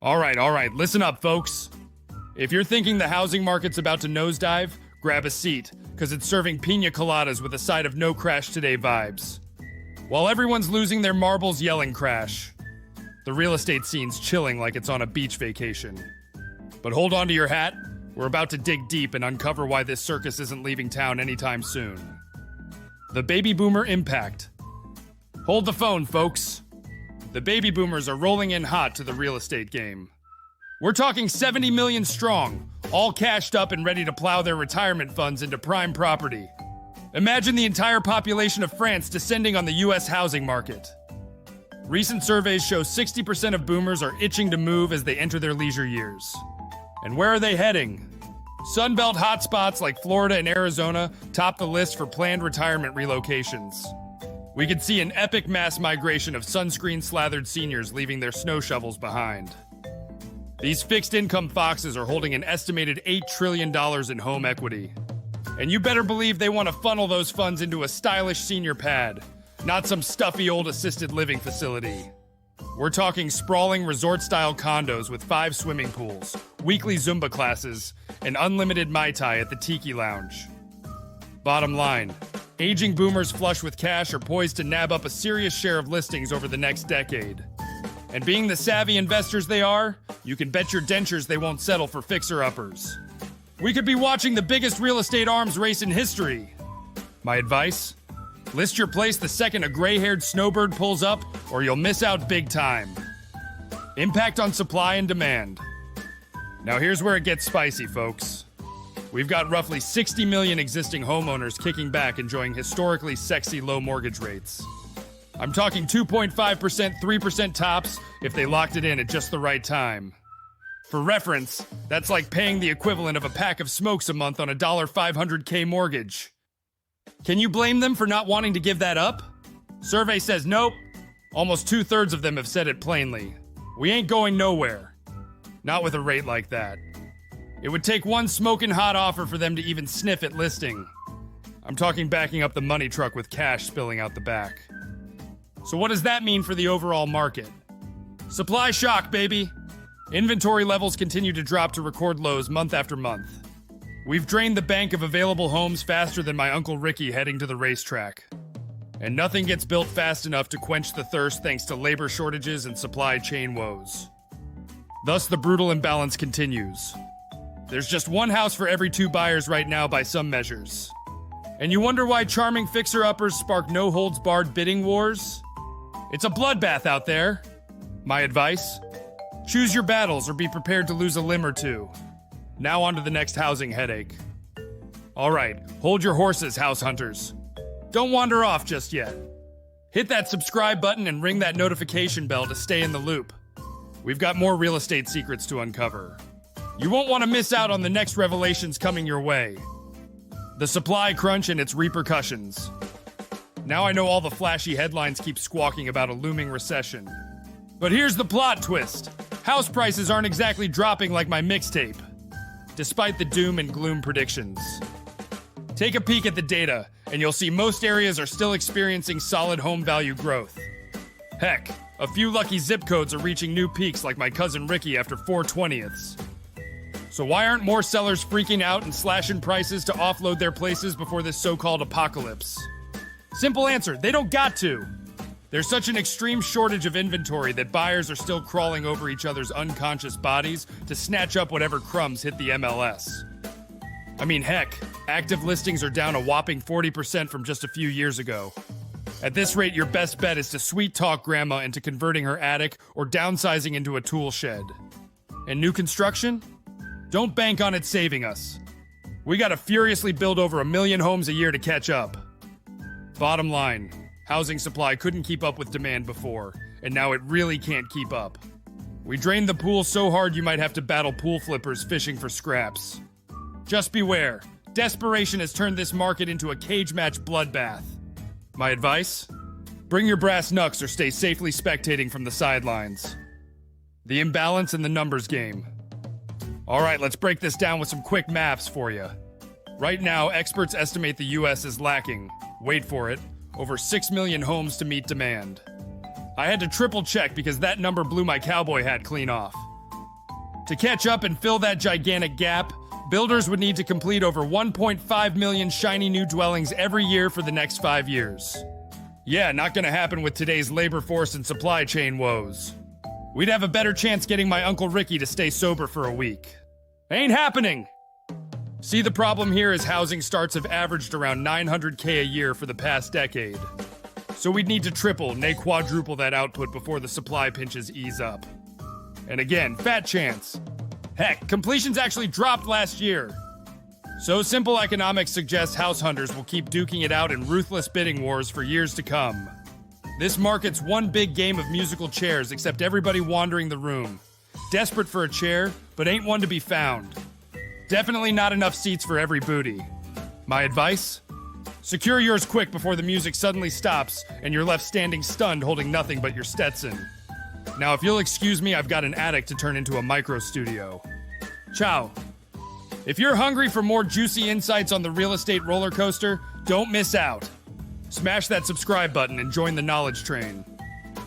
All right, listen up, folks. If you're thinking the housing market's about to nosedive, grab a seat, because it's serving pina coladas with a side of no crash today vibes. While everyone's losing their marbles yelling crash, the real estate scene's chilling like it's on a beach vacation. But hold on to your hat, we're about to dig deep and uncover why this circus isn't leaving town anytime soon. The baby boomer impact. Hold the phone, folks. The baby boomers are rolling in hot to the real estate game. We're talking 70 million strong, all cashed up and ready to plow their retirement funds into prime property. Imagine the entire population of France descending on the US housing market. Recent surveys show 60% of boomers are itching to move as they enter their leisure years. And where are they heading? Sunbelt hotspots like Florida and Arizona top the list for planned retirement relocations. We could see an epic mass migration of sunscreen-slathered seniors leaving their snow shovels behind. These fixed-income foxes are holding an estimated $8 trillion in home equity. And you better believe they want to funnel those funds into a stylish senior pad, not some stuffy old assisted living facility. We're talking sprawling resort-style condos with 5 swimming pools, weekly Zumba classes, and unlimited Mai Tai at the Tiki Lounge. Bottom line, aging boomers flush with cash are poised to nab up a serious share of listings over the next decade. And being the savvy investors they are, you can bet your dentures they won't settle for fixer-uppers. We could be watching the biggest real estate arms race in history. My advice? List your place the second a gray-haired snowbird pulls up, or you'll miss out big time. Impact on supply and demand. Now here's where it gets spicy, folks. We've got roughly 60 million existing homeowners kicking back enjoying historically sexy low mortgage rates. I'm talking 2.5%, 3% tops if they locked it in at just the right time. For reference, that's like paying the equivalent of a pack of smokes a month on a $500K mortgage. Can you blame them for not wanting to give that up? Survey says nope. Almost 2/3 of them have said it plainly. We ain't going nowhere. Not with a rate like that. It would take one smoking hot offer for them to even sniff at listing. I'm talking backing up the money truck with cash spilling out the back. So what does that mean for the overall market? Supply shock, baby. Inventory levels continue to drop to record lows month after month. We've drained the bank of available homes faster than my Uncle Ricky heading to the racetrack. And nothing gets built fast enough to quench the thirst thanks to labor shortages and supply chain woes. Thus, the brutal imbalance continues. There's just one house for every 2 buyers right now by some measures. And you wonder why charming fixer-uppers spark no-holds-barred bidding wars? It's a bloodbath out there. My advice? Choose your battles or be prepared to lose a limb or two. Now on to the next housing headache. All right, hold your horses, house hunters. Don't wander off just yet. Hit that subscribe button and ring that notification bell to stay in the loop. We've got more real estate secrets to uncover. You won't want to miss out on the next revelations coming your way. The supply crunch and its repercussions. Now I know all the flashy headlines keep squawking about a looming recession. But here's the plot twist. House prices aren't exactly dropping like my mixtape, despite the doom and gloom predictions. Take a peek at the data, and you'll see most areas are still experiencing solid home value growth. Heck, a few lucky zip codes are reaching new peaks like my cousin Ricky after 4/20ths. So why aren't more sellers freaking out and slashing prices to offload their places before this so-called apocalypse? Simple answer, they don't got to. There's such an extreme shortage of inventory that buyers are still crawling over each other's unconscious bodies to snatch up whatever crumbs hit the MLS. I mean, heck, active listings are down a whopping 40% from just a few years ago. At this rate, your best bet is to sweet-talk grandma into converting her attic or downsizing into a tool shed. And new construction? Don't bank on it saving us. We gotta furiously build over 1 million homes a year to catch up. Bottom line, housing supply couldn't keep up with demand before, and now it really can't keep up. We drained the pool so hard you might have to battle pool flippers fishing for scraps. Just beware, desperation has turned this market into a cage match bloodbath. My advice? Bring your brass knucks or stay safely spectating from the sidelines. The imbalance in the numbers game. All right, let's break this down with some quick maths for you. Right now, experts estimate the US is lacking, wait for it, over 6 million homes to meet demand. I had to triple check because that number blew my cowboy hat clean off. To catch up and fill that gigantic gap, builders would need to complete over 1.5 million shiny new dwellings every year for the next 5 years. Yeah, not gonna happen with today's labor force and supply chain woes. We'd have a better chance getting my Uncle Ricky to stay sober for a week. Ain't happening! See, the problem here is housing starts have averaged around 900K a year for the past decade. So we'd need to triple, nay quadruple that output before the supply pinches ease up. And again, fat chance. Heck, completions actually dropped last year. So simple economics suggests house hunters will keep duking it out in ruthless bidding wars for years to come. This market's one big game of musical chairs, except everybody wandering the room. Desperate for a chair, but ain't one to be found. Definitely not enough seats for every booty. My advice? Secure yours quick before the music suddenly stops and you're left standing stunned holding nothing but your Stetson. Now, if you'll excuse me, I've got an attic to turn into a micro studio. Ciao. If you're hungry for more juicy insights on the real estate roller coaster, don't miss out. Smash that subscribe button and join the knowledge train.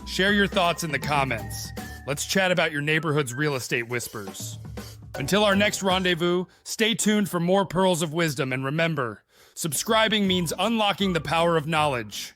Share your thoughts in the comments. Let's chat about your neighborhood's real estate whispers. Until our next rendezvous, stay tuned for more pearls of wisdom, and remember, subscribing means unlocking the power of knowledge.